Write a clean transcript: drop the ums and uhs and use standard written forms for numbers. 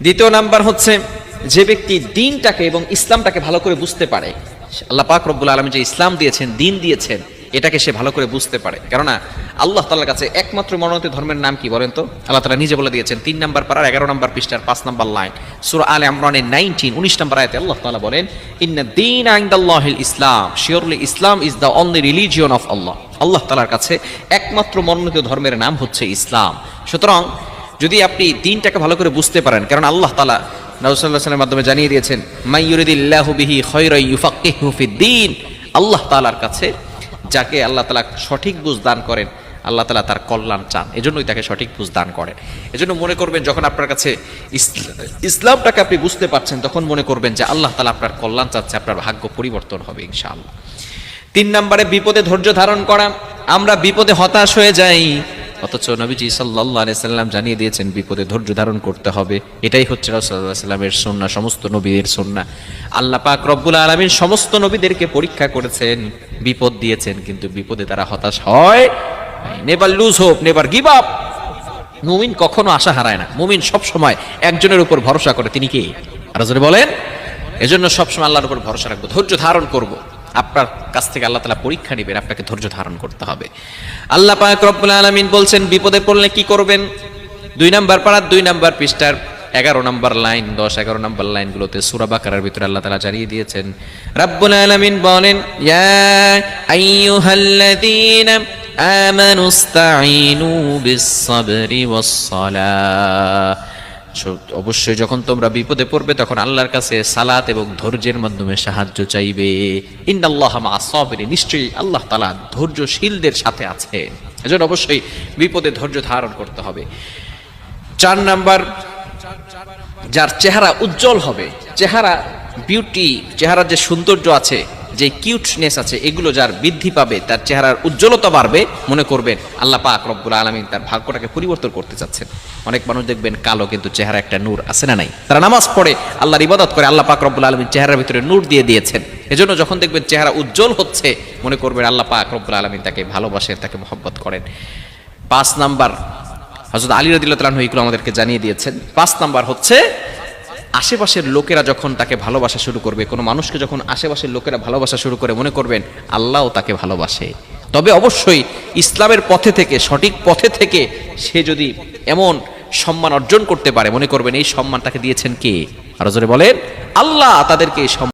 দ্বিতীয় নাম্বার হচ্ছে যে ব্যক্তি দ্বীনটাকে এবং ইসলামটাকে ভালো করে বুঝতে পারে। আল্লাহ পাক রব্বুল আলামিন যে ইসলাম দিয়েছেন, দ্বীন দিয়েছেন, এটাকে সে ভালো করে বুঝতে পারে। কেননা আল্লাহ তাআলার কাছে একমাত্র মনোনীত ধর্মের নাম কি বলেন তো? আল্লাহ তাআলা নিজে বলে দিয়েছেন 3 নম্বর পারার 11 নম্বর পৃষ্ঠার 5 নম্বর লাইন, সূরা আলে ইমরানের 19 নম্বর আয়াতে আল্লাহ তাআলা বলেন, ইন্নাদ দীনা ইনদাল্লাহিল ইসলাম, surely Islam is the only religion of Allah. আল্লাহ তাআলার কাছে একমাত্র মনোনীত ধর্মের নাম হচ্ছে ইসলাম। সুতরাং যদি আপনি দ্বীনটাকে ভালো করে বুঝতে পারেন, কারণ আল্লাহ তাআলা নবী সাল্লাল্লাহু আলাইহি ওয়াসাল্লামের মাধ্যমে জানিয়ে দিয়েছেন, মান ইউরিদিল্লাহু বিহি খায়রান ইউফাক্কিহু ফিদ্দীন। আল্লাহ তাআলার কাছে যাকে আল্লাহ তাআলা সঠিক বুঝ দান করেন, আল্লাহ তাআলা তার কল্যাণ চান, এজন্যই তাকে সঠিক বুঝ দান করেন। এজন্য মনে করবেন যখন আপনার কাছে ইসলামটাকে আপনি বুঝতে পারছেন, তখন মনে করবেন যে আল্লাহ তাআলা আপনার কল্যাণ চাচ্ছে, আপনার ভাগ্য পরিবর্তন হবে ইনশাআল্লাহ। 3 নম্বরে বিপদে ধৈর্য ধারণ করা। আমরা বিপদে হতাশ হয়ে যাই, অথচ নবীজি সাল্লাল্লাহু আলাইহি সাল্লাম জানিয়ে দিয়েছেন বিপদে ধৈর্য ধারণ করতে হবে। এটাই হচ্ছে রাসূলুল্লাহ সাল্লাল্লাহু আলাইহি সাল্লামের সুন্নাহ, সমস্ত নবীদের সুন্নাহ। আল্লাহ পাক রব্বুল আলামিন সমস্ত নবীদেরকে পরীক্ষা করেছেন, বিপদ দিয়েছেন, কিন্তু বিপদে তারা হতাশ হয়। Never lose hope, never give up. মুমিন কখনো আশা হারায় না। মুমিন সব সময় একজনের উপর ভরসা করে, তিনি কে? আর জোরে বলেন। এজন্য সবসময় আল্লাহর উপর ভরসা রাখবো, ধৈর্য ধারণ করব। আপনার কাছ থেকে আল্লাহ তাআলা পরীক্ষা নেবেন, আপনাকে ধৈর্য ধারণ করতে হবে। আল্লাহ পাক রব্বুল আলামিন বলছেন বিপদে পড়লে কি করবেন। 2 নম্বর পারা 2 নম্বর পৃষ্ঠার 11 নম্বর লাইন, 10-11 নম্বর লাইনগুলোতে সূরা বাকারার ভিতরে আল্লাহ তাআলা জানিয়ে দিয়েছেন, রব্বুল আলামিন বলেন, ইয়া আইয়ুহাল্লাযীনা আমানুস্তাঈনু বিস-সাবরি ওয়াস-সালাহ। অবশ্যই যখন তোমরা বিপদে পড়বে তখন আল্লাহর কাছে সালাত এবং ধৈর্যের মাধ্যমে সাহায্য চাইবে। ইন্নাল্লাহা মা'আস সাবিরিন, নিশ্চয়ই আল্লাহ তাআলা ধৈর্যশীলদের সাথে আছেন। এজন্য অবশ্যই বিপদে ধৈর্য ধারণ করতে হবে। 4 নাম্বার, যার চেহারা উজ্জ্বল হবে, চেহারা বিউটি, চেহারার যে সৌন্দর্য আছে, যে কিউটনেস আছে, এগুলো যার বৃদ্ধি পাবে, তার চেহারার উজ্জ্বলতা বাড়বে, মনে করবেন আল্লাহ পাক রব্বুল আলামিন তার ভাগ্যটাকে পরিবর্তন করতে চাচ্ছেন। অনেক মানুষ দেখবেন কালো, কিন্তু চেহারা একটা নূর আছে না নাই? তারা নামাজ পড়ে, আল্লাহর ইবাদত করে, আল্লাহ পাক রব্বুল আলামিন চেহারার ভিতরে নূর দিয়ে দিয়েছেন। এজন্য যখন দেখবেন চেহারা উজ্জ্বল হচ্ছে, মনে করবেন আল্লাহ পাক রব্বুল আলামিন তাকে ভালোবাসেন, তাকে মহব্বত করেন। 5 নাম্বার, হযরত আলী রাদিয়াল্লাহু তাআলা এগুলো আমাদেরকে জানিয়ে দিয়েছেন। 5 নাম্বার হচ্ছে আশেপাশের লোকেরা যখন তাকে ভালোবাসা শুরু করবে, কোনো মানুষকে যখন আশেপাশের লোকেরা ভালোবাসা শুরু করে, মনে করবেন আল্লাহও তাকে ভালোবাসে। তবে অবশ্যই ইসলামের পথে থেকে, সঠিক পথে থেকে সে যদি এমন সম্মান অর্জন করতে পারে, মনে করবেন এই সম্মান তাকে দিয়েছেন কে? আরো জোরে বলেন, আল্লাহ তাদেরকে এই সম্মান